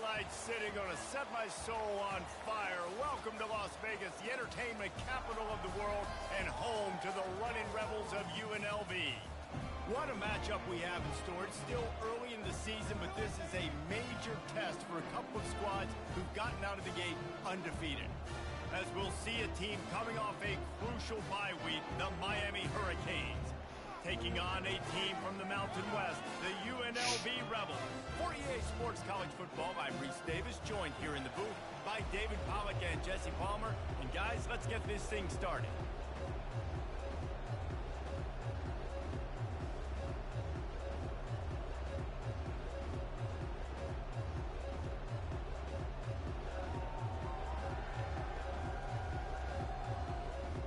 lights sitting gonna set my soul on fire. Welcome to Las Vegas, the entertainment capital of the world and home to the running rebels of UNLV. What a matchup we have in store. It's still early in the season, but this is a major test for a couple of squads who've gotten out of the gate undefeated. As we'll see a team coming off a crucial bye week, the Miami Hurricanes, taking on a team from the Mountain West, the UNLV Rebels. For EA Sports College Football, I'm Reese Davis, joined here in the booth by David Pollack and Jesse Palmer. And guys, let's get this thing started.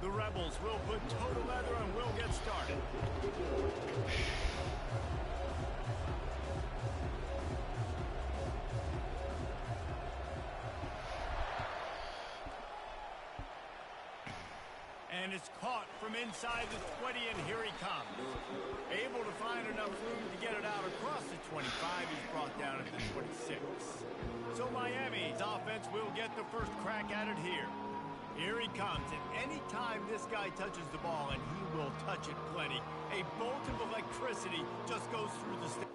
The Rebels will put total leather and we'll get started. And it's caught from inside the 20, and here he comes. Able to find enough room to get it out across the 25. He's brought down at the 26. So Miami's offense will get the first crack at it here. Here he comes, and any time this guy touches the ball, and he will touch it plenty, a bolt of electricity just goes through the stage.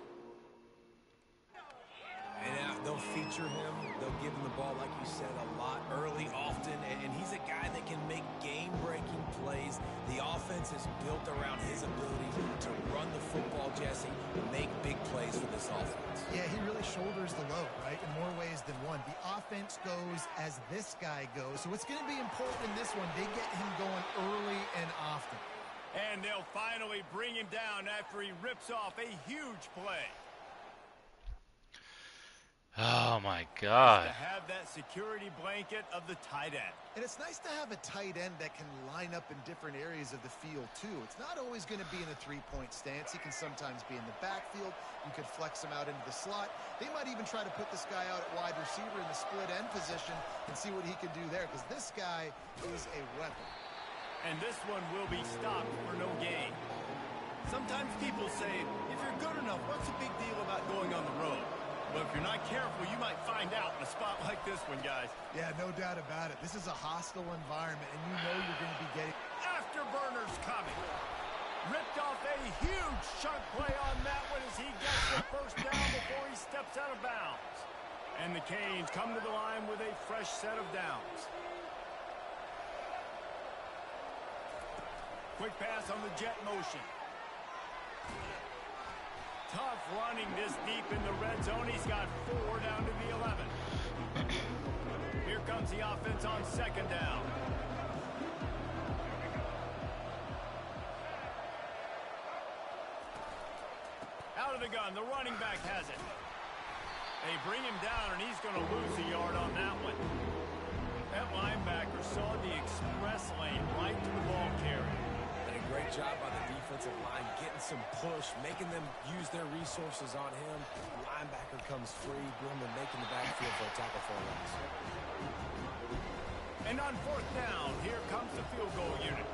And they'll feature him. They'll give him the ball, like you said, a lot early, often, and he's a guy that can make game-breaking plays. The offense is built around his ability to run the football, Jesse, and make big plays for this offense. Yeah, he really shoulders the load, right, in more ways than one. The offense goes as this guy goes, so it's going to be important in this one. They get him going early and often. And they'll finally bring him down after he rips off a huge play. Oh my God. To have that security blanket of the tight end. And it's nice to have a tight end that can line up in different areas of the field too. It's not always going to be in a three-point stance. He can sometimes be in the backfield. You could flex him out into the slot. They might even try to put this guy out at wide receiver in the split end position and see what he can do there, because this guy is a weapon. And this one will be stopped for no gain. Sometimes people say, if you're good enough, what's the big deal about going on the road? But if you're not careful, you might find out in a spot like this one, guys. Yeah, no doubt about it. This is a hostile environment, and you know you're going to be getting... Afterburners coming. Ripped off a huge chunk play on that one as he gets the first down before he steps out of bounds. And the Canes come to the line with a fresh set of downs. Quick pass on the jet motion. Tough running this deep in the red zone. He's got 4 down to the 11. Here comes the offense on second down. Out of the gun, the running back has it. They bring him down, and he's going to lose a yard on that one. That linebacker saw the express lane right to the ball carrier. Great job by the defensive line, getting some push, making them use their resources on him. Linebacker comes free, Grumman making the backfield for a tackle for a loss. And on fourth down, here comes the field goal unit.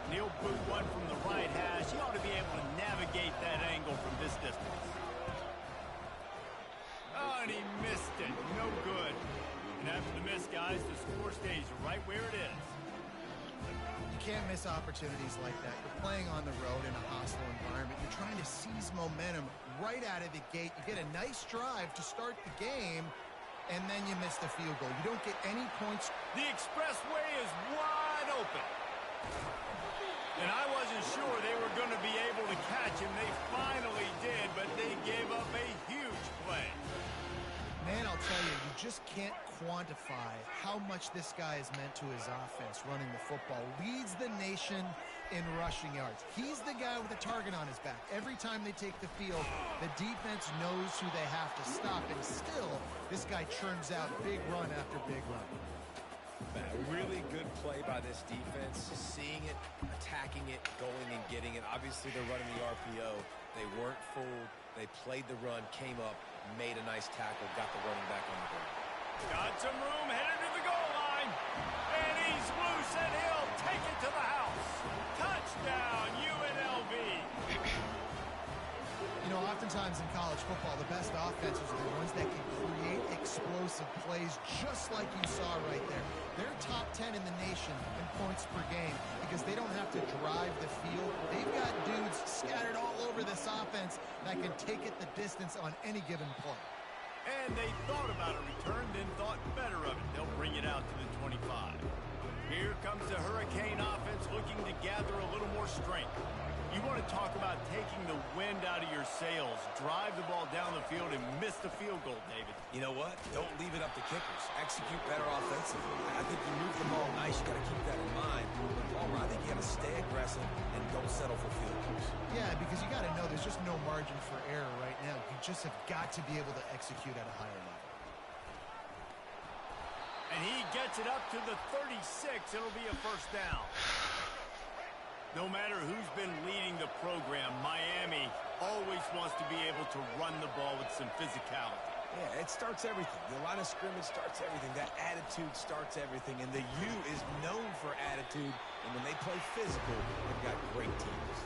He'll boot one from the right hash. He ought to be able to navigate that angle from this distance. Oh, and he missed it. No good. And after the miss, guys, the score stays right where it is. You can't miss opportunities like that. You're playing on the road in a hostile environment. You're trying to seize momentum right out of the gate. You get a nice drive to start the game, and then you miss the field goal. You don't get any points. The expressway is wide open. And I wasn't sure they were going to be able to catch him. They finally did, but they gave up a huge play. Man, I'll tell you, you just can't quantify how much this guy has meant to his offense running the football. Leads the nation in rushing yards. He's the guy with the target on his back. Every time they take the field, the defense knows who they have to stop, and still, this guy churns out big run after big run. A really good play by this defense, seeing it, attacking it, going and getting it. Obviously, they're running the RPO. They weren't fooled. They played the run, came up, made a nice tackle, got the running back on the ground. Got some room, headed to the goal line. And he's loose, and he'll take it to the house. Touchdown, UNLV. You know, often Oftentimes in college football, the best offenses are the ones that can create explosive plays, just like you saw right there. They're top 10 in the nation in points per game because they don't have to drive the field. They've got dudes scattered all over this offense that can take it the distance on any given play. And they thought about a return, then thought better of it. They'll bring it out to the 25. Here comes the Hurricane offense looking to gather a little more strength. You want to talk about taking the wind out of your sails. Drive the ball down the field and miss the field goal, David. You know what? Don't leave it up to kickers. Execute better offensively. I think you move the ball nice. You got to keep that in mind. But Paul, I think you got to stay aggressive and don't settle for field goals. Yeah, because you got to know there's just no margin for error right now. You just have got to be able to execute at a higher level. And he gets it up to the 36. It'll be a first down. No matter who's been leading the program, Miami always wants to be able to run the ball with some physicality. Yeah, it starts everything. The line of scrimmage starts everything. That attitude starts everything. And the U is known for attitude. And when they play physical, they've got great teams.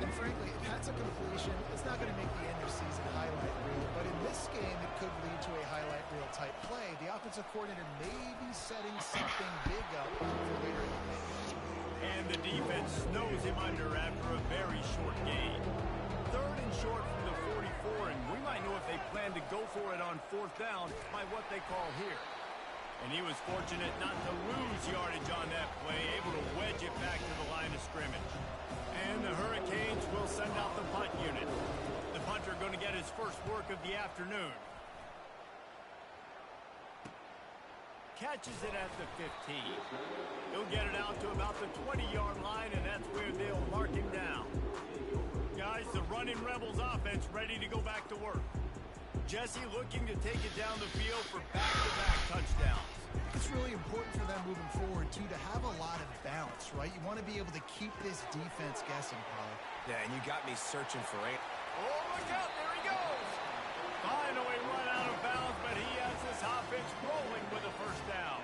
And frankly, if that's a completion, it's not going to make the end of season highlight reel. But in this game, it could lead to a highlight reel type play. The offensive coordinator may be setting something big up for later in the game. And the defense snows him under after a very short gain. 3rd and short from the 44, and we might know if they plan to go for it on 4th down by what they call here. And he was fortunate not to lose yardage on that play, able to wedge it back to the line of scrimmage. And the Hurricanes will send out the punt unit. The punter going to get his first work of the afternoon. Catches it at the 15. He'll get it out to about the 20-yard line, and that's where they'll mark him down. Guys, the running Rebels offense ready to go back to work. Jesse looking to take it down the field for back-to-back touchdowns. It's really important for them moving forward, too, to have a lot of balance, right? You want to be able to keep this defense guessing, Paul. Yeah, and you got me searching for it. Oh, look out, there he goes. Finally run out of bounds, but he has this offense rolling with a first down.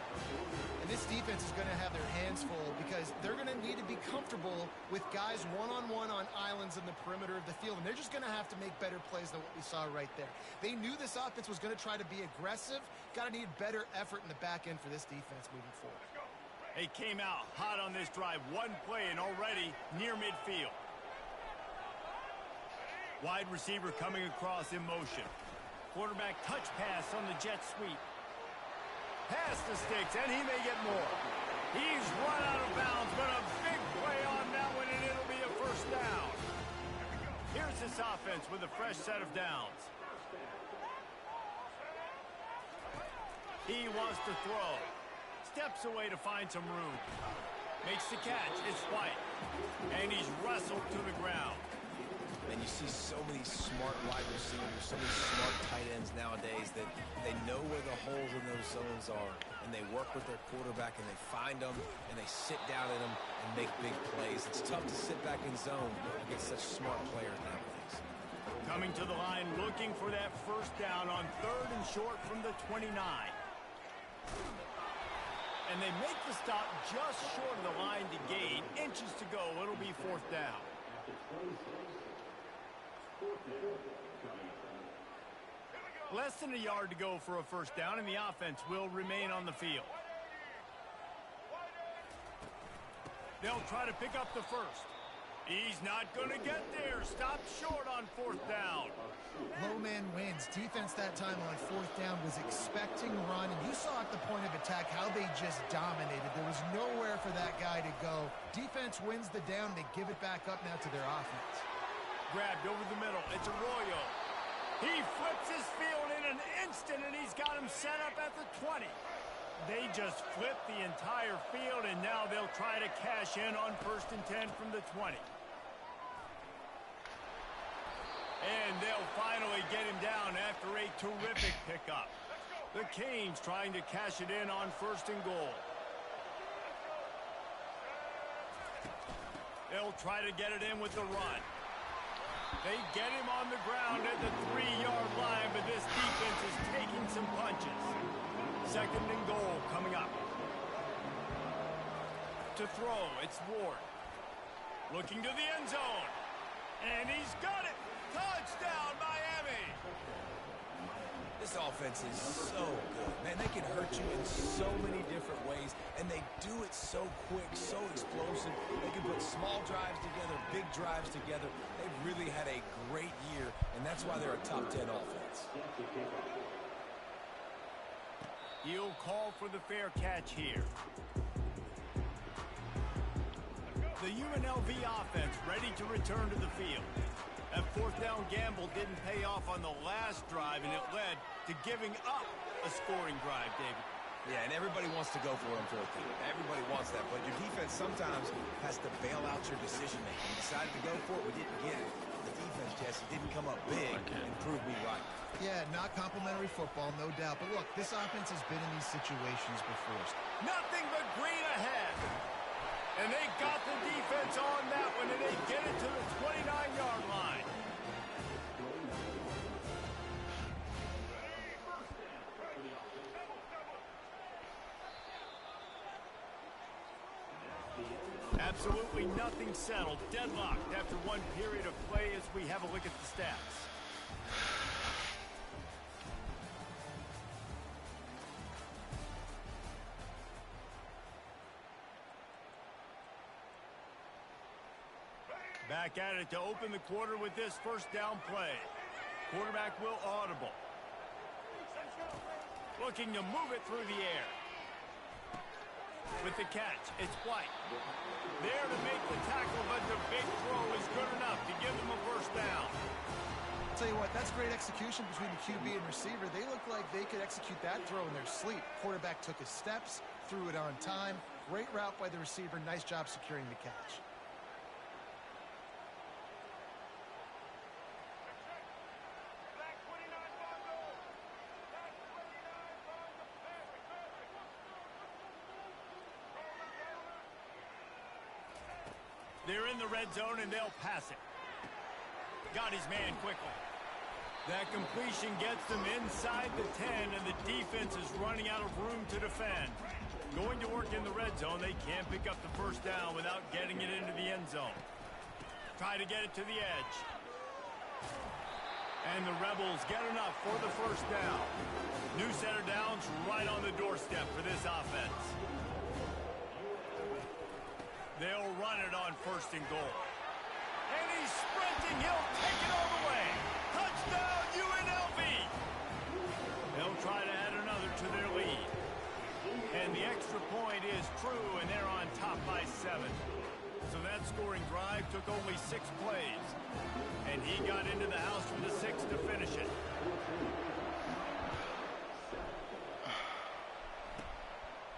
And this defense is going to have their hands full because they're going to need to be comfortable with guys one-on-one on islands in the perimeter of the field, and they're just going to have to make better plays than what we saw right there. They knew this offense was going to try to be aggressive. Got to need better effort in the back end for this defense moving forward. They came out hot on this drive. One play and already near midfield. Wide receiver coming across in motion. Quarterback touch pass on the jet sweep. Pass the sticks, and he may get more. He's run out of bounds, but a big play on that one, and it'll be a first down. Here's this offense with a fresh set of downs. He wants to throw. Steps away to find some room. Makes the catch. It's White. And he's wrestled to the ground. And you see so many smart wide receivers, so many smart tight ends nowadays that they know where the holes in those zones are, and they work with their quarterback, and they find them, and they sit down in them and make big plays. It's tough to sit back in zone against such smart players nowadays. Coming to the line, looking for that first down on 3rd and short from the 29. And they make the stop just short of the line to gain. Inches to go. It'll be 4th down. Less than a yard to go for a first down, and the offense will remain on the field. They'll try to pick up the first. He's not going to get there. Stopped short on 4th down. Low man wins. Defense that time on 4th down was expecting run, and you saw at the point of attack how they just dominated. There was nowhere for that guy to go. Defense wins the down. They give it back up now to their offense. Grabbed over the middle. It's Arroyo. He flips his field in an instant, and he's got him set up at the 20. They just flipped the entire field, and now they'll try to cash in on 1st and 10 from the 20. And they'll finally get him down after a terrific pickup. The Canes trying to cash it in on 1st and goal. They'll try to get it in with the run. They get him on the ground at the 3-yard line, but this defense is taking some punches. 2nd and goal coming up. To throw, it's Ward. Looking to the end zone. And he's got it. Touchdown, Miami! This offense is so good. Man, they can hurt you in so many different ways, and they do it so quick, so explosive. They can put small drives together, big drives together. They've really had a great year, and that's why they're a top 10 offense. He'll call for the fair catch here. The UNLV offense ready to return to the field. That fourth down gamble didn't pay off on the last drive, and it led to giving up a scoring drive, David. Yeah, and everybody wants to go for it on fourth down. Everybody wants that, but your defense sometimes has to bail out your decision-making. We decided to go for it. We didn't get it. The defense, Jesse, didn't come up big and prove me right. Yeah, not complimentary football, no doubt. But look, this offense has been in these situations before. Nothing but green ahead. And they got the defense on that one, and they get it to the 29-yard line. Absolutely nothing settled. Deadlocked after one period of play as we have a look at the stats. Back at it to open the quarter with this first down play. Quarterback will audible. Looking to move it through the air. With the catch, it's White. There to make the tackle, but the big throw is good enough to give them a first down. I'll tell you what, that's great execution between the QB and receiver. They look like they could execute that throw in their sleep. Quarterback took his steps, threw it on time. Great route by the receiver. Nice job securing the catch. They're in the red zone, and they'll pass it. Got his man quickly. That completion gets them inside the 10, and the defense is running out of room to defend. Going to work in the red zone, they can't pick up the first down without getting it into the end zone. Try to get it to the edge. And the Rebels get enough for the first down. New set of downs right on the doorstep for this offense. They'll run it on first and goal. And he's sprinting. He'll take it all the way. Touchdown, UNLV. They'll try to add another to their lead. And the extra point is true, and they're on top by 7. So that scoring drive took only 6 plays. And he got into the house for the 6 to finish it.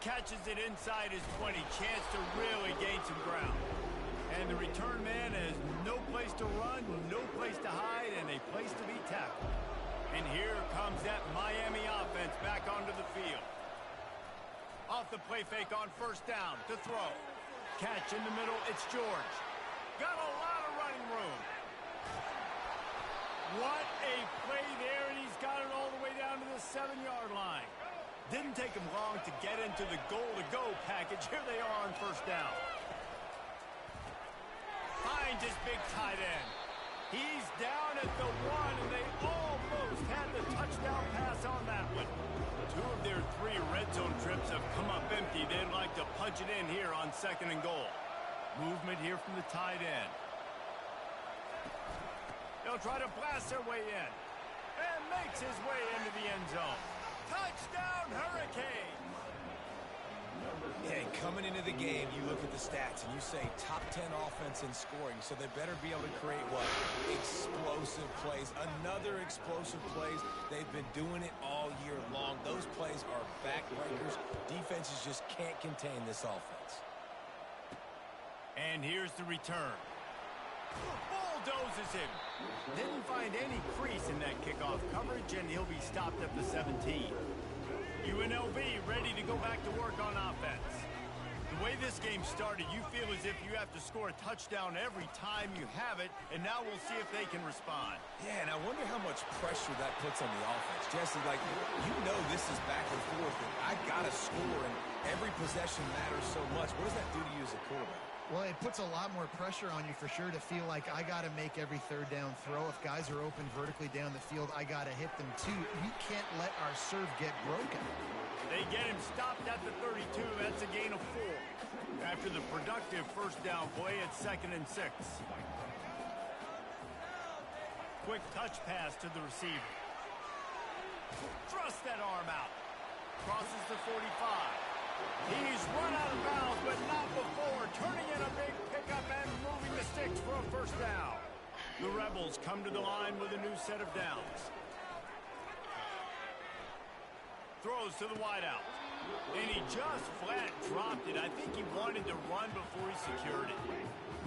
Catches it inside his 20. Chance to really gain some ground. And the return man has no place to run, no place to hide, and a place to be tackled. And here comes that Miami offense back onto the field. Off the play fake on first down to throw. Catch in the middle, it's George. Got a lot of running room. What a play there, and he's got it all the way down to the 7-yard line. Didn't take him long to get into the goal-to-go package. Here they are on first down. Finds his big tight end. He's down at the 1, and they almost had the touchdown pass on that one. 2 of their 3 red zone trips have come up empty. They'd like to punch it in here on second and goal. Movement here from the tight end. They'll try to blast their way in. And makes his way into the end zone. Touchdown, Hurricanes! Yeah, and coming into the game, you look at the stats and you say top 10 offense in scoring, so they better be able to create what? Explosive plays. Another explosive plays. They've been doing it all year long. Those plays are backbreakers. Defenses just can't contain this offense. And here's the return. Bulldozes him. Didn't find any crease in that kickoff coverage, and he'll be stopped at the 17. UNLV ready to go back to work on offense. The way this game started, you feel as if you have to score a touchdown every time you have it, and now we'll see if they can respond. Yeah, and I wonder how much pressure that puts on the offense. Jesse, like, you know this is back and forth, and I got to score, and every possession matters so much. What does that do to you as a quarterback? Well, it puts a lot more pressure on you for sure to feel like I got to make every third down throw. If guys are open vertically down the field, I got to hit them too. We can't let our serve get broken. They get him stopped at the 32. That's a gain of 4. After the productive first down play, it's 2nd and 6. Quick touch pass to the receiver. Thrust that arm out. Crosses the 45. He's run out of bounds, but not before. Turning in a big pickup and moving the sticks for a first down. The Rebels come to the line with a new set of downs. Throws to the wideout. And he just flat dropped it. I think he wanted to run before he secured it.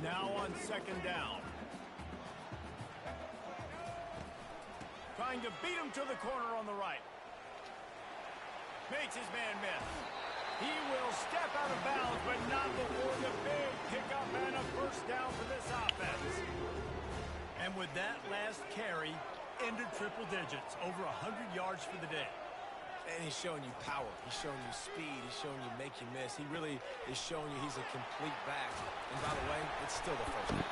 Now on 2nd down. Trying to beat him to the corner on the right. Makes his man miss. He will step out of bounds, but not before the big pickup and a first down for this offense. And with that last carry, ended triple digits, over 100 yards for the day. And he's showing you power. He's showing you speed. He's showing you make you miss. He really is showing you he's a complete back. And by the way, it's still the first down.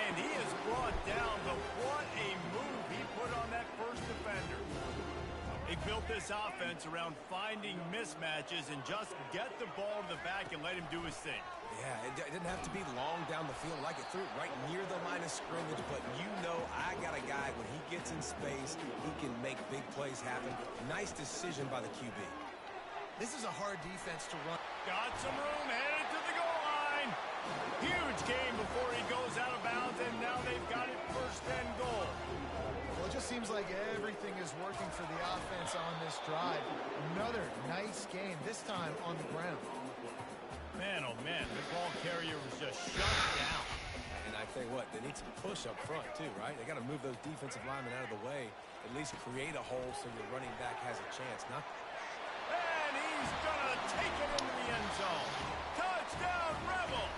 And he is brought down, but what a move he put on that first defender. He built this offense around finding mismatches and just get the ball to the back and let him do his thing. Yeah, it didn't have to be long down the field. Like it threw it right near the line of scrimmage, but you know I got a guy, when he gets in space, he can make big plays happen. Nice decision by the QB. This is a hard defense to run. Got some room, headed to the goal line. Huge game before he goes out of bounds, and now they've got it 1st and goal. Well, it just seems like everything is working for the offense on this drive. Another nice game, this time on the ground. Man, oh man, the ball carrier was just shut down. And I tell you what, they need some push up front too, right? They got to move those defensive linemen out of the way, at least create a hole so your running back has a chance. And he's gonna take it into the end zone. Touchdown, Rebels!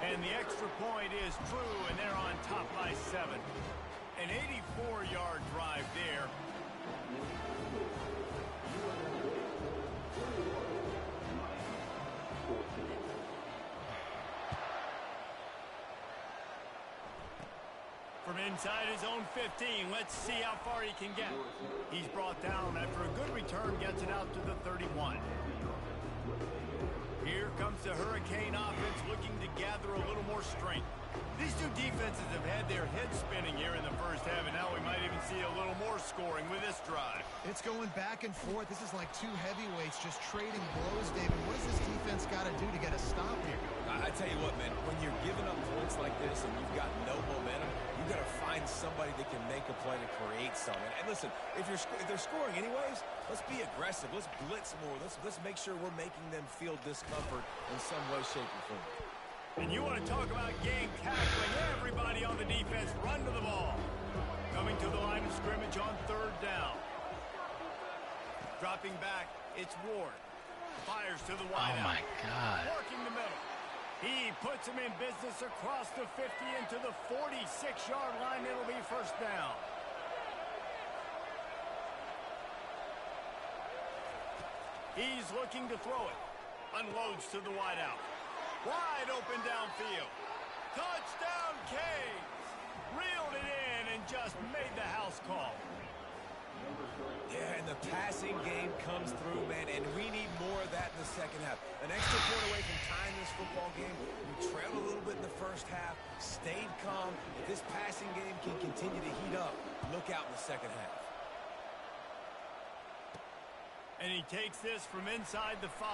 And the extra point is true, and they're on top by 7. An 84-yard drive there. From inside his own 15, let's see how far he can get. He's brought down after a good return, gets it out to the 31. Here comes the Hurricane offense looking to gather a little more strength. These two defenses have had their heads spinning here in the first half, and now we might even see a little more scoring with this drive. It's going back and forth. This is like two heavyweights just trading blows, David. What does this defense got to do to get a stop here? I tell you what, man, when you're giving up points like this and you've got no momentum, you've got to find somebody that can make a play to create something. And listen, if they're scoring anyways, let's be aggressive. Let's blitz more. Let's make sure we're making them feel discomfort in some way, shape, or form. And you want to talk about gang tackling. Everybody on the defense run to the ball. Coming to the line of scrimmage on 3rd down. Dropping back, it's Ward. Fires to the wideout. Oh, my God. Working the middle. He puts him in business across the 50 into the 46-yard line. It'll be first down. He's looking to throw it. Unloads to the wideout. Wide open downfield. Touchdown, Canes. Reeled it in and just made the house call. Yeah, and the passing game comes through, man, and we need more of that in the second half. An extra point away from tying this football game. We trailed a little bit in the first half, stayed calm. If this passing game can continue to heat up, look out in the second half. And he takes this from inside the 5.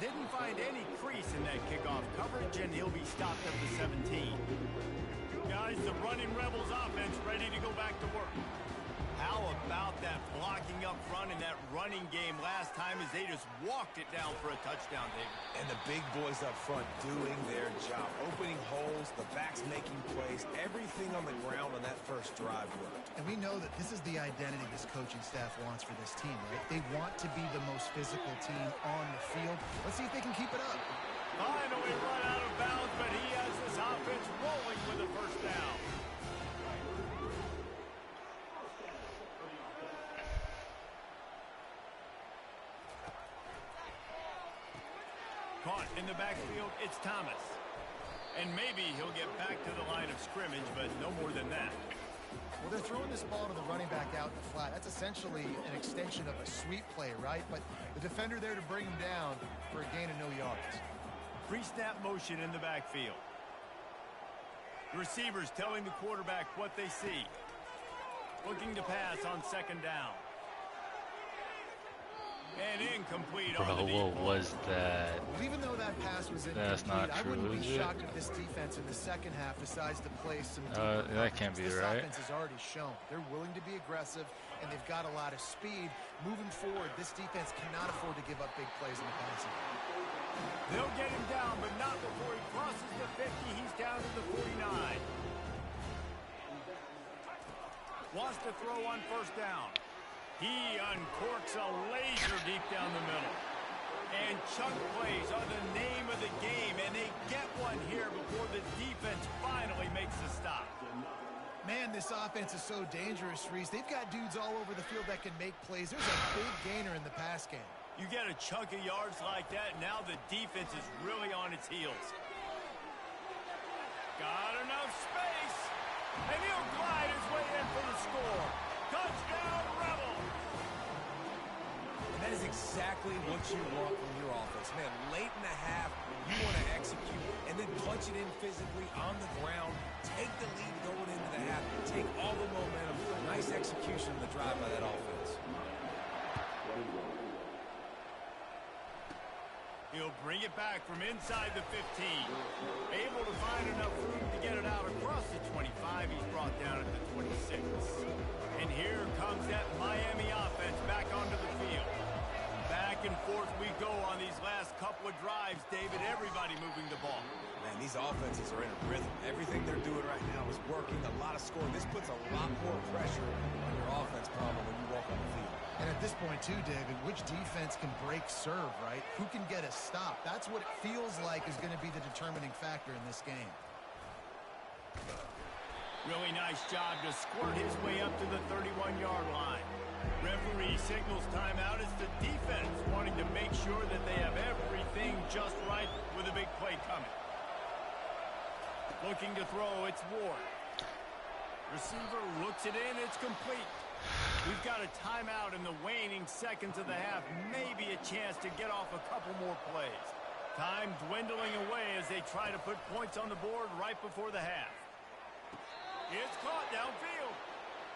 Didn't find any crease in that kickoff coverage, and he'll be stopped at the 17. Guys, the running Rebels offense ready to go back to work. How about that blocking up front in that running game last time as they just walked it down for a touchdown, David? And the big boys up front doing their job. Opening holes, the backs making plays. Everything on the ground on that first drive worked. And we know that this is the identity this coaching staff wants for this team, right? They want to be the most physical team on the field. Let's see if they can keep it up. Finally run out of bounds, but he has this offense rolling with a first down. Caught in the backfield, it's Thomas. And maybe he'll get back to the line of scrimmage, but no more than that. Well, they're throwing this ball to the running back out in the flat. That's essentially an extension of a sweep play, right? But the defender there to bring him down for a gain of no yards. Pre-snap motion in the backfield. The receivers telling the quarterback what they see. Looking to pass on second down. And incomplete on the deep Bro, what ball. was that? Well, even though that pass was incomplete, That's not I wouldn't true, be is it? shocked if this defense in the second half decides to play some That can't be this right. offense has already shown they're willing to be aggressive, and they've got a lot of speed. Moving forward, this defense cannot afford to give up big plays in the passing game. They'll get him down, but not before he crosses the 50. He's down to the 49. Wants to throw on first down. He uncorks a laser deep down the middle. And chunk plays are the name of the game, and they get one here before the defense finally makes the stop. Man, this offense is so dangerous, Reese. They've got dudes all over the field that can make plays. There's a big gainer in the pass game. You get a chunk of yards like that, now the defense is really on its heels. Got enough space, and he'll glide his way in for the score. Touchdown, Rebel! And that is exactly what you want from your offense. Man, late in the half, you want to execute and then punch it in physically on the ground. Take the lead going into the half. Take all the momentum. Nice execution on the drive by that offense. He'll bring it back from inside the 15. Able to find enough room to get it out across the 25. He's brought down at the 26. And here comes that Miami offense back onto the field. Back and forth we go on these last couple of drives, David. Everybody moving the ball. Man, these offenses are in a rhythm. Everything they're doing right now is working. A lot of scoring. This puts a lot more pressure on your offense, Palmer, when you walk on the field. And at this point, too, David, which defense can break serve, right? Who can get a stop? That's what it feels like is going to be the determining factor in this game. Really nice job to squirt his way up to the 31-yard line. Referee signals timeout. It's the defense wanting to make sure that they have everything just right with a big play coming. Looking to throw, it's Ward. Receiver looks it in, it's complete. We've got a timeout in the waning seconds of the half. Maybe a chance to get off a couple more plays. Time dwindling away as they try to put points on the board right before the half. It's caught downfield.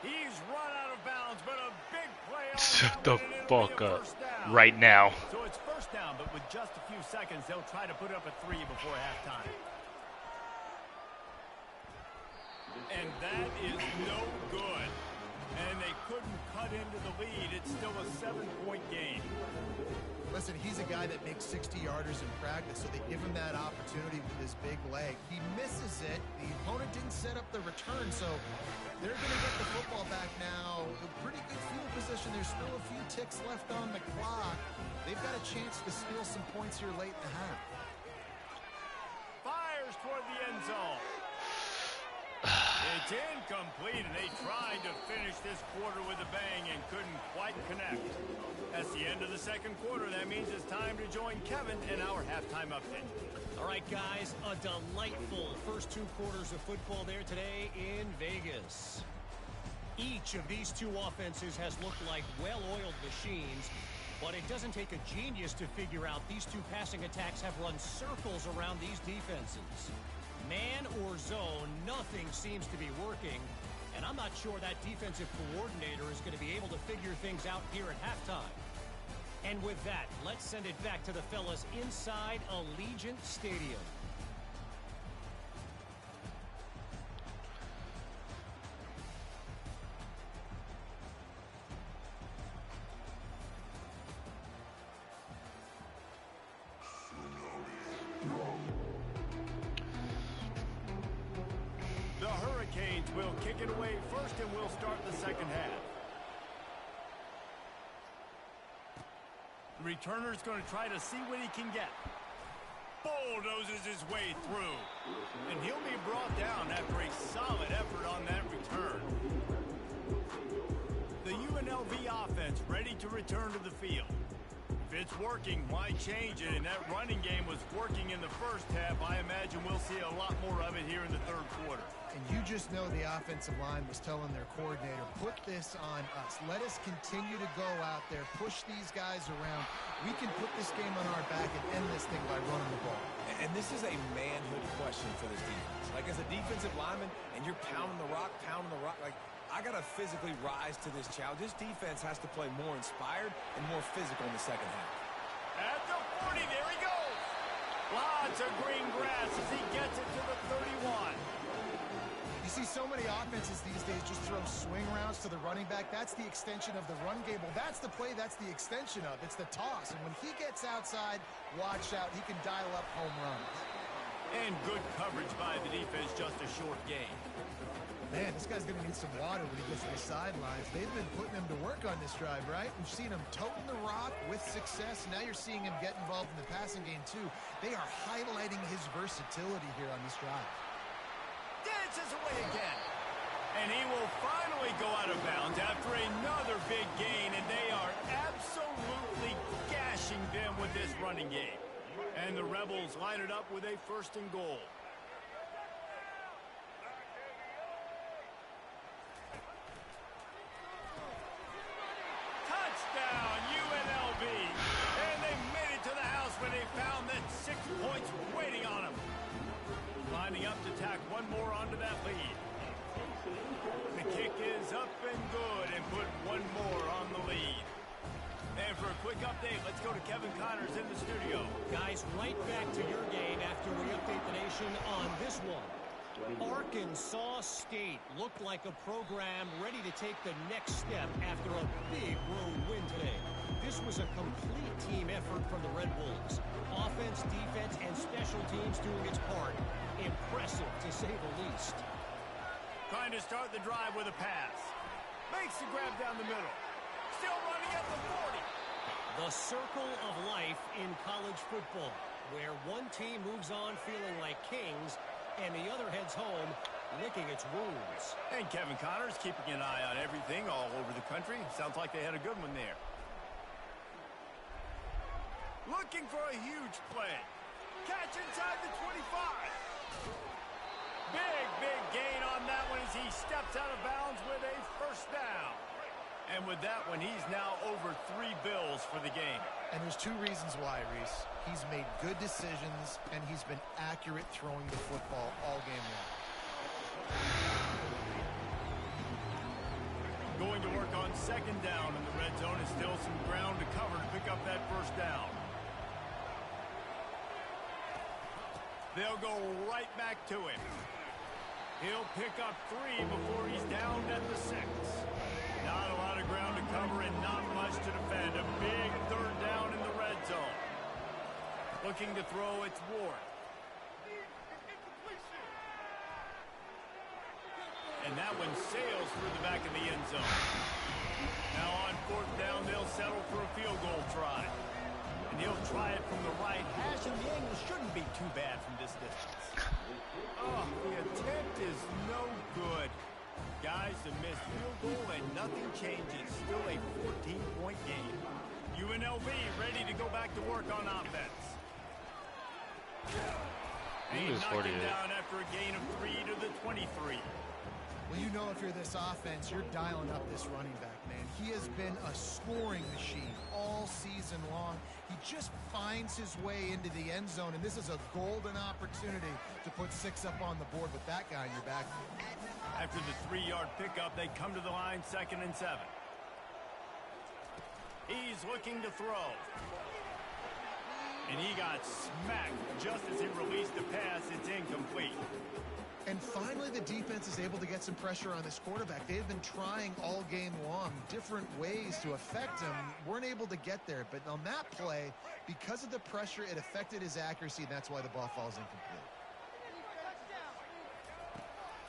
He's run out of bounds, but a big play on Shut that the one, and it'll fuck be a up first down. right now. So it's first down, but with just a few seconds, they'll try to put up a 3 before halftime. And that is no good. And they couldn't cut into the lead. It's still a 7-point game. Listen, he's a guy that makes 60-yarders in practice, so they give him that opportunity with his big leg. He misses it. The opponent didn't set up the return, so they're going to get the football back now. A pretty good field position. There's still a few ticks left on the clock. They've got a chance to steal some points here late in the half. Fires toward the end zone. It's incomplete, and they tried to finish this quarter with a bang and couldn't quite connect. That's the end of the second quarter. That means it's time to join Kevin in our halftime update. All right, guys, a delightful first 2 quarters of football there today in Vegas. Each of these two offenses has looked like well-oiled machines, but it doesn't take a genius to figure out these two passing attacks have run circles around these defenses. Man or zone, nothing seems to be working, and I'm not sure that defensive coordinator is going to be able to figure things out here at halftime. And with that, let's send it back to the fellas inside Allegiant Stadium. The Hurricanes will kick it away first, and we'll start the second half. The returner's going to try to see what he can get. Bulldozes his way through. And he'll be brought down after a solid effort on that return. The UNLV offense ready to return to the field. it's working, why change it? And that running game was working in the first half. I imagine we'll see a lot more of it here in the third quarter. And you just know the offensive line was telling their coordinator, put this on us. Let us continue to go out there, push these guys around. We can put this game on our back and end this thing by running the ball. And this is a manhood question for this defense. Like, as a defensive lineman, and you're pounding the rock, like, I got to physically rise to this challenge. This defense has to play more inspired and more physical in the second half. At the 40, there he goes. Lots of green grass as he gets it to the 31. You see so many offenses these days just throw swing routes to the running back. That's the extension of the run game. Well, that's the play that's the extension of. It's the toss. And when he gets outside, watch out. He can dial up home runs. And good coverage by the defense, just a short gain. Man, this guy's going to need some water when he gets to the sidelines. They've been putting him to work on this drive, right? We've seen him toting the rock with success. Now you're seeing him get involved in the passing game, too. They are highlighting his versatility here on this drive. Dances away again. And he will finally go out of bounds after another big gain, and they are absolutely gashing them with this running game. And the Rebels line it up with a 1st and goal. Touchdown, UNLV. And they made it to the house when they found that 6 points waiting on them. Lining up to tack one more onto that lead. The kick is up and good and put one more on the lead. And for a quick update, let's go to Kevin Connors in the studio. Guys, right back to your game after we update the nation on this one. Arkansas State looked like a program ready to take the next step after a big road win today. This was a complete team effort from the Red Wolves. Offense, defense, and special teams doing its part. Impressive, to say the least. Trying to start the drive with a pass. Makes the grab down the middle. Still running at the 40. The circle of life in college football, where one team moves on feeling like kings, and the other heads home licking its wounds. And Kevin Connors keeping an eye on everything all over the country. Sounds like they had a good one there. Looking for a huge play. Catch inside the 25. Big gain on that one as he steps out of bounds with a 1st down. And with that one, he's now over 3 bills for the game. And there's 2 reasons why, Reese. He's made good decisions, and he's been accurate throwing the football all game long. Going to work on 2nd down in the red zone. Is still some ground to cover to pick up that 1st down. They'll go right back to him. He'll pick up 3 before he's down at the 6. Not a lot of ground to cover and not much to defend. A big 3rd down in the red zone. Looking to throw, it's Ward. And that one sails through the back of the end zone. Now on 4th down, they'll settle for a field goal try. And he'll try it from the right hash, and the angle shouldn't be too bad from this distance. Oh, the attempt is no good. Guys, a missed field goal, and nothing changes. Still a 14-point game. UNLV ready to go back to work on offense. He knocked him down after a gain of 3 to the 23. Well, you know if you're this offense, you're dialing up this running back, man. He has been a scoring machine all season long. He just finds his way into the end zone, and this is a golden opportunity to put 6 up on the board with that guy in your back. After the 3-yard pickup, they come to the line 2nd and 7. He's looking to throw. And he got smacked just as he released the pass. It's incomplete. And finally, the defense is able to get some pressure on this quarterback. They've been trying all game long different ways to affect him. Weren't able to get there. But on that play, because of the pressure, it affected his accuracy, and that's why the ball falls incomplete.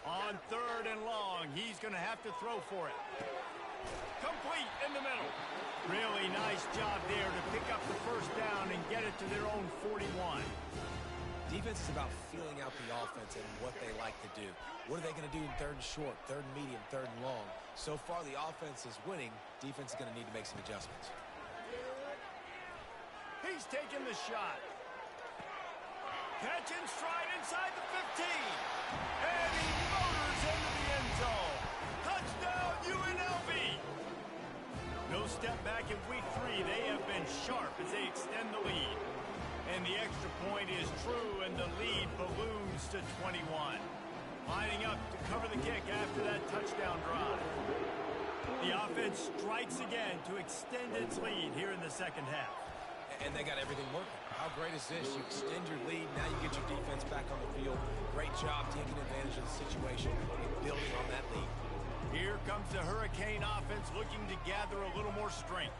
On 3rd and long, he's going to have to throw for it. Complete in the middle. Really nice job there to pick up the 1st down and get it to their own 41. Defense is about feeling out the offense and what they like to do. What are they going to do in 3rd and short, 3rd and medium, 3rd and long? So far, the offense is winning. Defense is going to need to make some adjustments. He's taking the shot. Catch and stride inside the 15. And he motors into the end zone. Touchdown, UNLV. No step back in week 3. They have been sharp as they extend the lead. And the extra point is true, and the lead balloons to 21. Lining up to cover the kick after that touchdown drive. The offense strikes again to extend its lead here in the second half. And they got everything working. How great is this? You extend your lead, now you get your defense back on the field. Great job taking advantage of the situation and building on that lead. Here comes the Hurricane offense looking to gather a little more strength.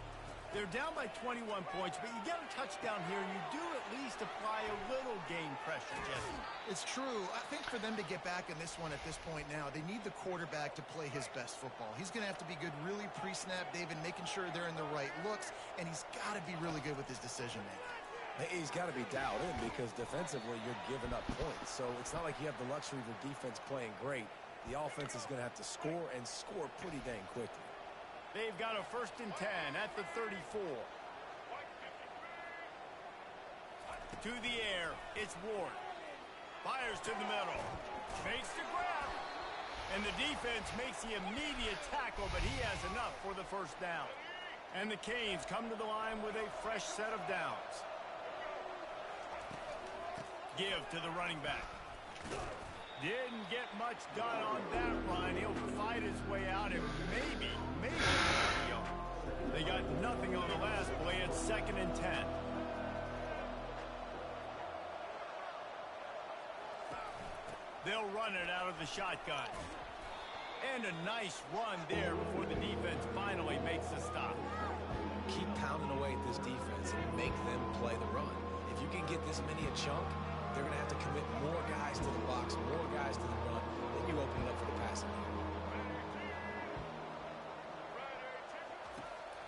They're down by 21 points, but you get a touchdown here, and you do at least apply a little game pressure, Jesse. It's true. I think for them to get back in this one at this point now, they need the quarterback to play his best football. He's going to have to be good really pre-snap, David, making sure they're in the right looks, and he's got to be really good with his decision-making. He's got to be dialed in because defensively you're giving up points. So it's not like you have the luxury of your defense playing great. The offense is going to have to score and score pretty dang quickly. They've got a 1st and 10 at the 34. To the air, it's Ward. Fires to the middle. Makes the grab. And the defense makes the immediate tackle, but he has enough for the 1st down. And the Canes come to the line with a fresh set of downs. Give to the running back. Didn't get much done on that run. He'll fight his way out and maybe they got nothing on the last play. It's 2nd and 10. They'll run it out of the shotgun. And a nice run there before the defense finally makes the stop. Keep pounding away at this defense and make them play the run. If you can get this many a chunk, they're going to have to commit more guys to the box, more guys to the run, then you open it up for the passing game.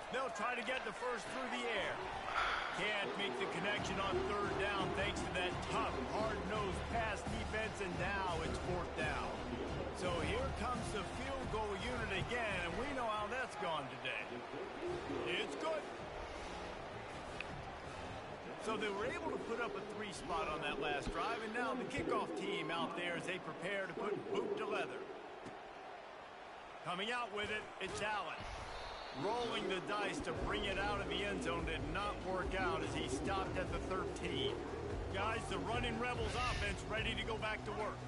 They'll try to get the first through the air. Can't make the connection on 3rd down thanks to that tough, hard-nosed pass defense, and now it's 4th down. So here comes the field goal unit again, and we know how that's gone today. It's good. So they were able to put up a 3 spot on that last drive, and now the kickoff team out there as they prepare to put boot to leather. Coming out with it, it's Allen. Rolling the dice to bring it out of the end zone did not work out as he stopped at the 13. Guys, the running Rebels offense ready to go back to work.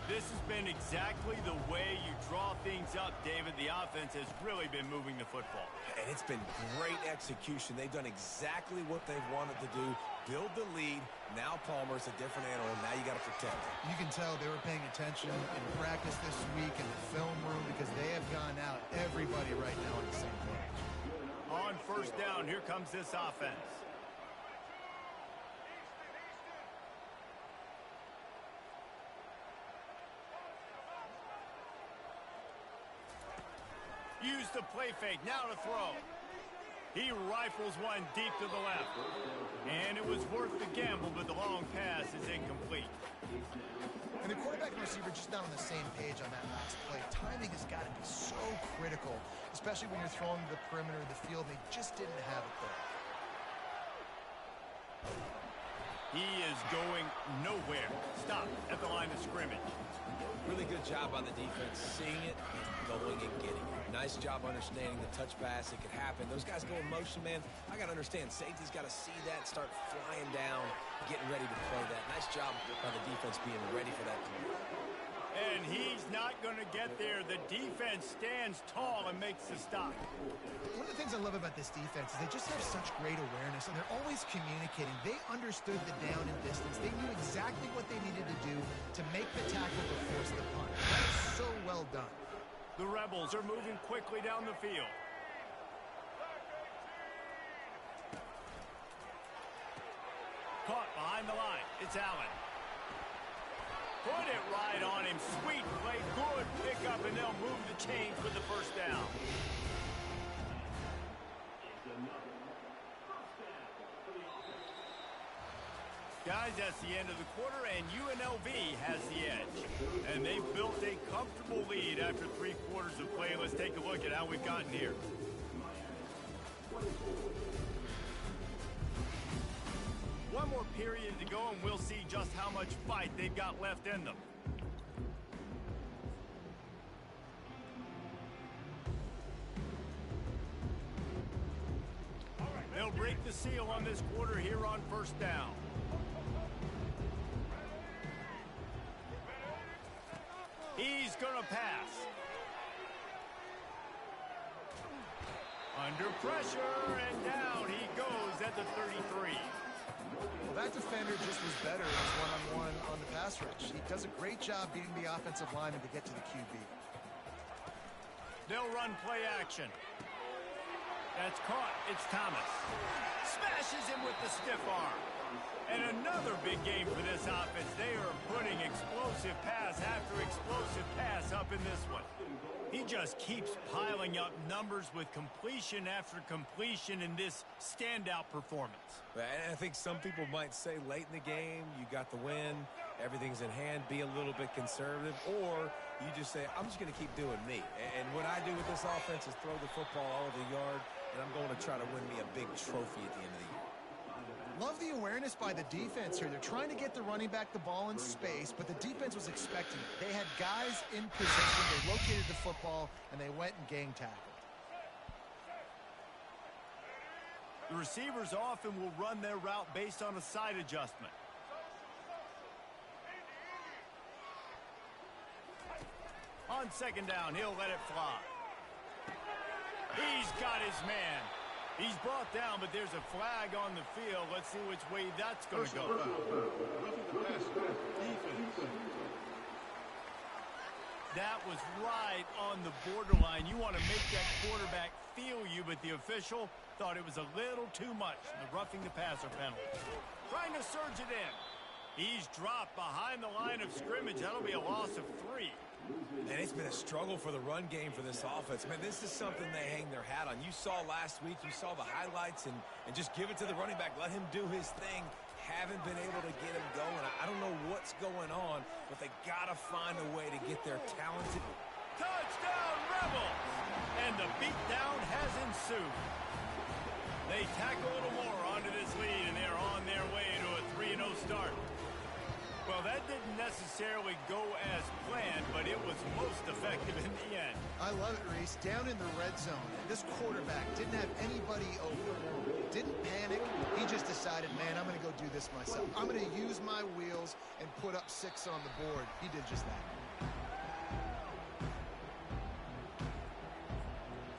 This has been exactly the way you draw things up, David. The offense has really been moving the football. And it's been great execution. They've done exactly what they've wanted to do. Build the lead. Now Palmer's a different animal. Now you got to protect it. You can tell they were paying attention in practice this week in the film room because they have gone out everybody right now on the same page. On 1st down, here comes this offense. Use the play fake, now to throw. He rifles one deep to the left. And it was worth the gamble, but the long pass is incomplete. And the quarterback and receiver just not on the same page on that last play. Timing has got to be so critical, especially when you're throwing to the perimeter of the field. They just didn't have it there. He is going nowhere. Stop at the line of scrimmage. Really good job by the defense, seeing it and going and getting it. Nice job understanding the touch pass. It could happen. Those guys go in motion, man. I got to understand, safety's got to see that, start flying down, getting ready to play that. Nice job by the defense being ready for that play. And he's not going to get there. The defense stands tall and makes the stop. One of the things I love about this defense is they just have such great awareness, and they're always communicating. They understood the down and distance. They knew exactly what they needed to do to make the tackle to force the punt. That's so well done. The Rebels are moving quickly down the field. Caught behind the line. It's Allen. Put it right on him. Sweet play. Good pickup, and they'll move the chains with the 1st down. Guys, that's the end of the quarter, and UNLV has the edge. And they've built a comfortable lead after 3 quarters of play. Let's take a look at how we've gotten here. period to go, and we'll see just how much fight they've got left in them. They'll break the seal on this quarter here on first down. He's going to pass. Under pressure, and down he goes at the 33. Well, that defender just was better in his one-on-one on the pass rush. He does a great job beating the offensive lineman to get to the QB. They'll run play action. That's caught. It's Thomas. Smashes him with the stiff arm. And another big game for this offense. They are putting explosive pass after explosive pass up in this one. He just keeps piling up numbers with completion after completion in this standout performance. And I think some people might say late in the game, you got the win, everything's in hand, be a little bit conservative, or you just say, I'm just going to keep doing me. And what I do with this offense is throw the football all over the yard, and I'm going to try to win me a big trophy at the end of the year. Love the awareness by the defense here. They're trying to get the running back the ball in space, but the defense was expecting it. They had guys in position. They located the football, and they went and gang tackled. The receivers often will run their route based on a side adjustment. On second down, he'll let it fly. He's got his man. He's brought down, but there's a flag on the field. Let's see which way that's going to go. That was right on the borderline. You want to make that quarterback feel you, but the official thought it was a little too much. The roughing the passer penalty. Trying to surge it in. He's dropped behind the line of scrimmage. That'll be a loss of 3. And it's been a struggle for the run game for this offense. Man, this is something they hang their hat on. You saw last week, you saw the highlights, and just give it to the running back. Let him do his thing. Haven't been able to get him going. I don't know what's going on, but they got to find a way to get their talented. Touchdown, Rebels! And the beatdown has ensued. They tack a little more onto this lead, and they're on their way to a 3-0 start. Well, that didn't necessarily go as planned, but it was most effective in the end. I love it, Reese. Down in the red zone, this quarterback didn't have anybody open. Didn't panic. He just decided, man, I'm going to go do this myself. I'm going to use my wheels and put up 6 on the board. He did just that.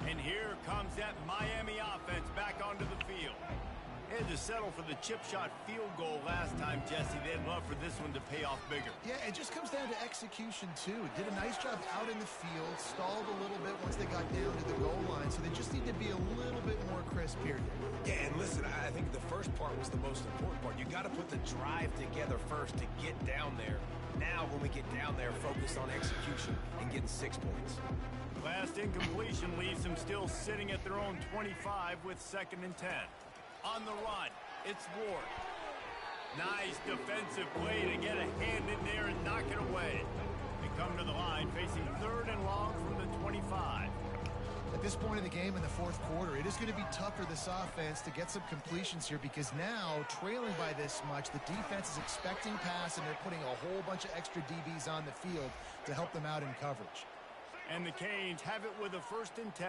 And here comes that Miami offense back onto the field. Had to settle for the chip shot field goal last time, Jesse. They'd love for this one to pay off bigger. Yeah, it just comes down to execution, too. Did a nice job out in the field, stalled a little bit once they got down to the goal line, so they just need to be a little bit more crisp here. Yeah, and listen, I think the first part was the most important part. You got to put the drive together first to get down there. Now, when we get down there, focus on execution and getting 6 points. Last incompletion leaves them still sitting at their own 25 with 2nd and 10. On the run, it's Ward. Nice defensive play to get a hand in there and knock it away. They come to the line facing 3rd and long from the 25. At this point in the game in the 4th quarter, it is going to be tough for this offense to get some completions here because now, trailing by this much, the defense is expecting pass and they're putting a whole bunch of extra DBs on the field to help them out in coverage. And the Canes have it with a 1st and 10.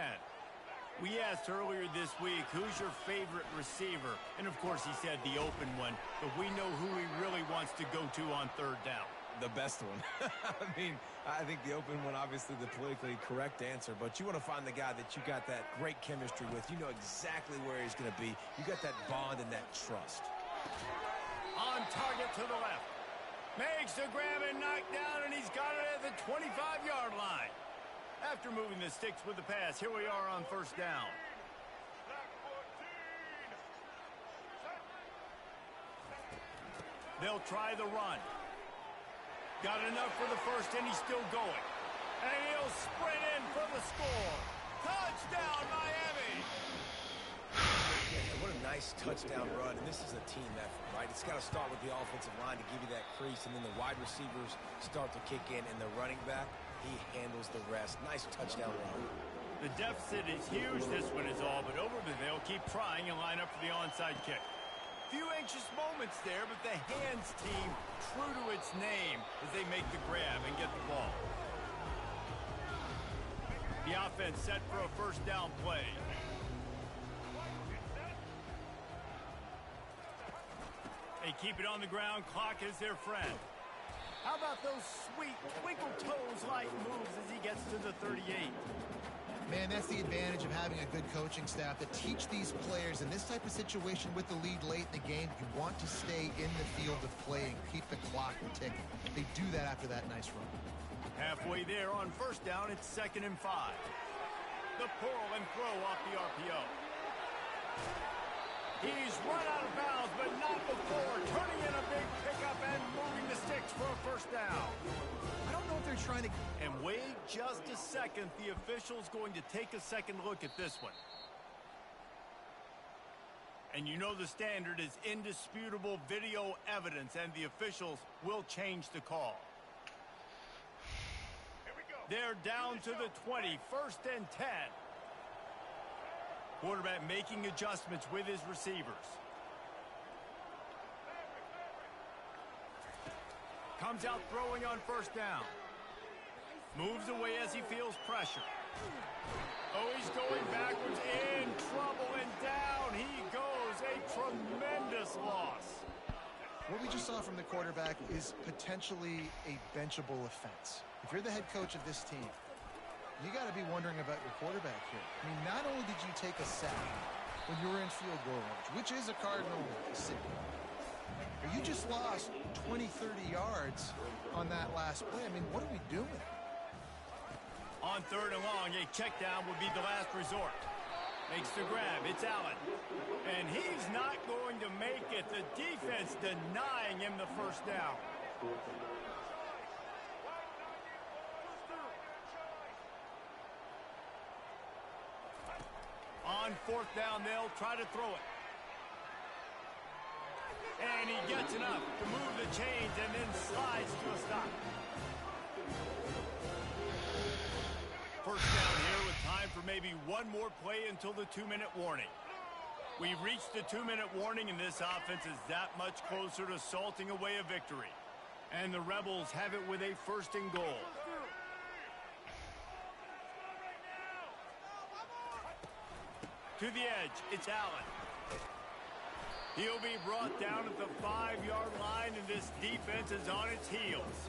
We asked earlier this week, who's your favorite receiver? And, of course, he said the open one, but we know who he really wants to go to on 3rd down. The best one. I mean, I think the open one, obviously the politically correct answer, but you want to find the guy that you got that great chemistry with. You know exactly where he's going to be. You got that bond and that trust. On target to the left. Makes the grab and knock down, and he's got it at the 25-yard line. After moving the sticks with the pass, here we are on 1st down. They'll try the run. Got enough for the 1st, and he's still going. And he'll sprint in for the score. Touchdown, Miami! Yeah, what a nice touchdown run, and this is a team effort, right? It's got to start with the offensive line to give you that crease, and then the wide receivers start to kick in, and the running back, he handles the rest. Nice touchdown run. The deficit is huge. This one is all but over, but they'll keep trying and line up for the onside kick. Few anxious moments there, but the hands team true to its name as they make the grab and get the ball. The offense set for a first down play. They keep it on the ground. Clock is their friend. How about those sweet twinkle toes-like moves as he gets to the 38? Man, that's the advantage of having a good coaching staff to teach these players in this type of situation with the lead late in the game. You want to stay in the field of play and keep the clock ticking. They do that after that nice run. Halfway there on first down, it's 2nd and 5. The pull and throw off the RPO. He's run out of bounds, but not before turning in a big pickup and moving the sticks for a first down. I don't know if they're trying to... And wait just a second. The official's going to take a second look at this one. And you know the standard is indisputable video evidence, and the officials will change the call. They're down to the 20, 1st and 10. Quarterback making adjustments with his receivers. Comes out throwing on first down. Moves away as he feels pressure. Oh, he's going backwards, in trouble, and down he goes. A tremendous loss. What we just saw from the quarterback is potentially a benchable offense. If you're the head coach of this team, you got to be wondering about your quarterback here. I mean, not only did you take a sack when you were in field goal range, which is a cardinal sin, but you just lost 20, 30 yards on that last play. I mean, what are we doing? On 3rd and long, a check down would be the last resort. Makes the grab. It's Allen. And he's not going to make it. The defense denying him the first down. On 4th down, they'll try to throw it. And he gets enough to move the chains and then slides to a stop. First down here with time for maybe one more play until the 2-minute warning. We've reached the 2-minute warning, and this offense is that much closer to salting away a victory. And the Rebels have it with a 1st and goal. To the edge, it's Allen. He'll be brought down at the 5-yard line, and this defense is on its heels.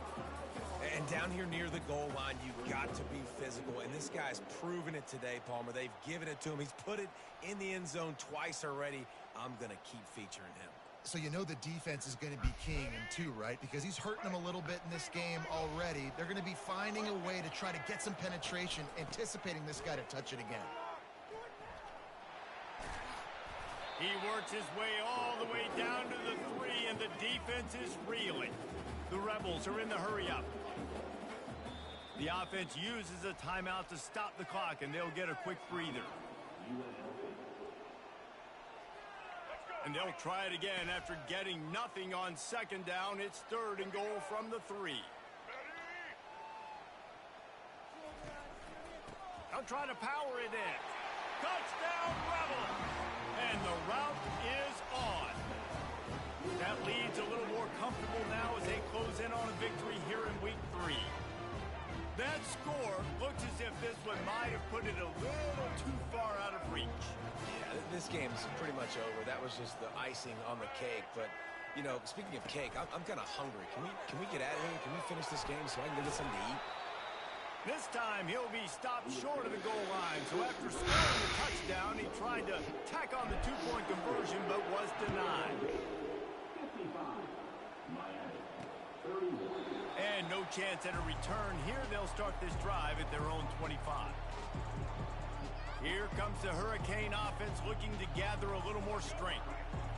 And down here near the goal line, you've got to be physical. And this guy's proven it today, Palmer. They've given it to him. He's put it in the end zone twice already. I'm going to keep featuring him. So you know the defense is going to be keying him too, right? Because he's hurting them a little bit in this game already. They're going to be finding a way to try to get some penetration, anticipating this guy to touch it again. He works his way all the way down to the 3, and the defense is reeling. The Rebels are in the hurry-up. The offense uses a timeout to stop the clock, and they'll get a quick breather. And they'll try it again after getting nothing on 2nd down. It's 3rd and goal from the 3. They'll try to power it in. Touchdown, Rebels! And the route is on. That lead's a little more comfortable now as they close in on a victory here in week 3. That score looks as if this one might have put it a little too far out of reach. Yeah, this game's pretty much over. That was just the icing on the cake. But, you know, speaking of cake, I'm kind of hungry. Can we get out of here? Can we finish this game so I can go get something to eat? This time, he'll be stopped short of the goal line. So after scoring the touchdown, he tried to tack on the 2-point conversion, but was denied. And no chance at a return here. They'll start this drive at their own 25. Here comes the Hurricane offense looking to gather a little more strength.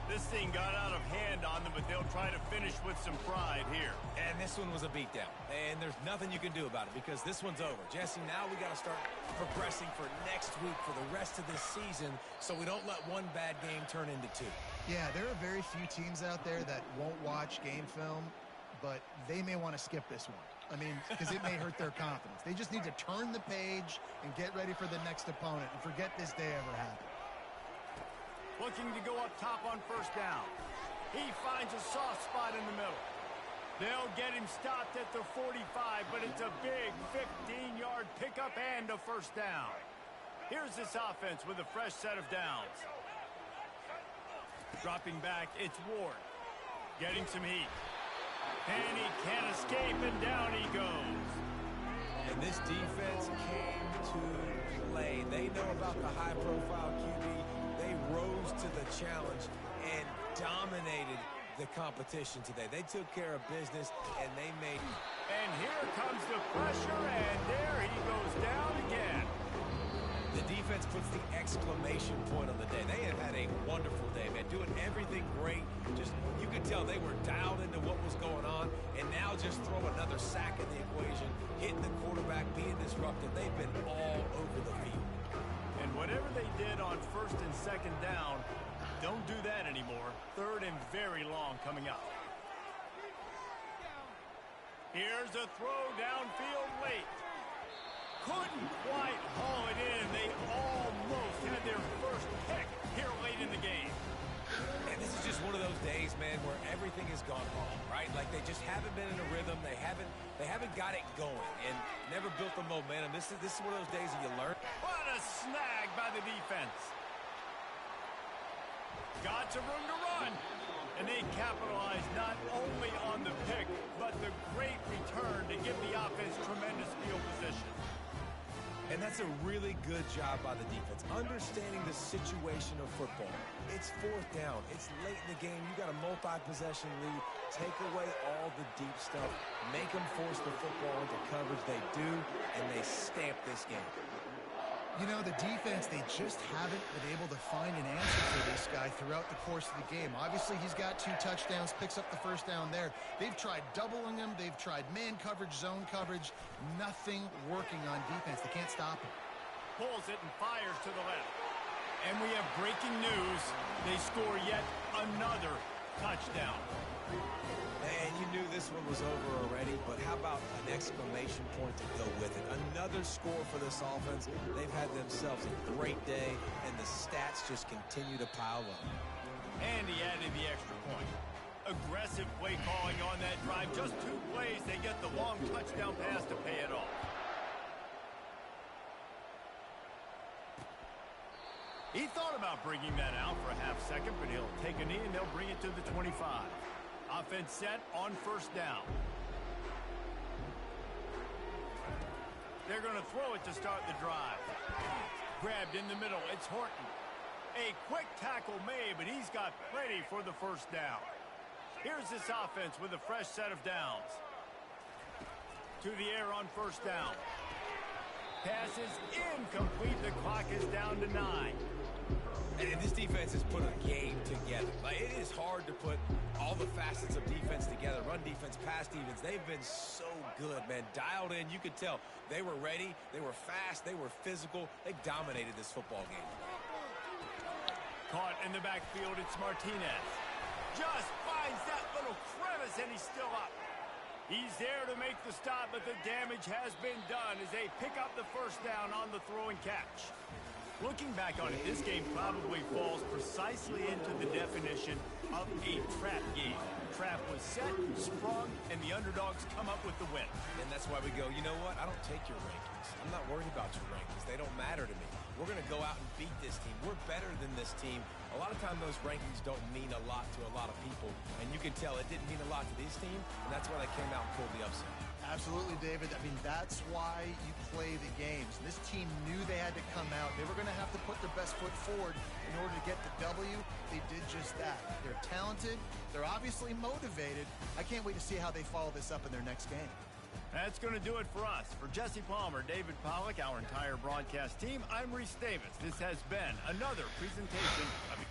This thing got out of hand on them, but they'll try to finish with some pride here. And this one was a beatdown. And there's nothing you can do about it because this one's over. Jesse, now we got to start progressing for next week for the rest of this season so we don't let one bad game turn into 2. Yeah, there are very few teams out there that won't watch game film, but they may want to skip this one. I mean, because it may hurt their confidence. They just need to turn the page and get ready for the next opponent and forget this day ever happened. Looking to go up top on first down. He finds a soft spot in the middle. They'll get him stopped at the 45, but it's a big 15-yard pickup and a first down. Here's this offense with a fresh set of downs. Dropping back, it's Ward. Getting some heat. And he can't escape, and down he goes. And this defense came to play. They know about the high-profile QB. They rose to the challenge and dominated the competition today. They took care of business, and they made... And here comes the pressure, and there he goes down again. The defense puts the exclamation point on the day. They have had a wonderful day, man, doing everything great. Just, you could tell they were dialed into what was going on, and now just throw another sack in the equation, hitting the quarterback, being disruptive. They've been all over the field. And whatever they did on first and second down, don't do that anymore. Third and very long coming up. Here's a throw downfield late. Couldn't quite haul it in. They almost had their first pick here late in the game. And this is just one of those days, man, where everything has gone wrong, right? Like they just haven't been in a rhythm. They haven't got it going and never built the momentum. This is one of those days that you learn. What a snag by the defense. Got some room to run. And they capitalized not only on the pick, but the great return to give the offense tremendous field position. And that's a really good job by the defense, understanding the situation of football. It's fourth down. It's late in the game. You got a multi-possession lead. Take away all the deep stuff. Make them force the football into coverage. They do, and they stamp this game. You know, the defense, they just haven't been able to find an answer for this guy throughout the course of the game. Obviously, he's got 2 touchdowns, picks up the first down there. They've tried doubling him. They've tried man coverage, zone coverage. Nothing working on defense. They can't stop him. Pulls it and fires to the left. And we have breaking news. They score yet another touchdown. Man, you knew this one was over already, but how about an exclamation point to go with it? Another score for this offense. They've had themselves a great day, and the stats just continue to pile up. And he added the extra point. Aggressive play calling on that drive. Just 2 plays, they get the long touchdown pass to pay it off. He thought about bringing that out for a half second, but he'll take a knee and they'll bring it to the 25. Offense set on first down. They're going to throw it to start the drive. Grabbed in the middle. It's Horton. A quick tackle made, but he's got plenty for the first down. Here's this offense with a fresh set of downs. To the air on first down. Pass is incomplete. The clock is down to 9. And this defense has put a game together. Like, it is hard to put all the facets of defense together. Run defense, pass defense. They've been so good, man. Dialed in. You could tell they were ready. They were fast. They were physical. They dominated this football game. Caught in the backfield. It's Martinez. Just finds that little crevice, and he's still up. He's there to make the stop, but the damage has been done as they pick up the first down on the throw and catch. Looking back on it, this game probably falls precisely into the definition of a trap game. Trap was set, sprung, and the underdogs come up with the win. And that's why we go, you know what? I don't take your rankings. I'm not worried about your rankings. They don't matter to me. We're going to go out and beat this team. We're better than this team. A lot of times those rankings don't mean a lot to a lot of people. And you can tell it didn't mean a lot to this team, and that's why they came out and pulled the upset. Absolutely, David. I mean, that's why you play the games. This team knew they had to come out. They were going to have to put their best foot forward in order to get the W. They did just that. They're talented. They're obviously motivated. I can't wait to see how they follow this up in their next game. That's going to do it for us. For Jesse Palmer, David Pollack, our entire broadcast team, I'm Reese Davis. This has been another presentation of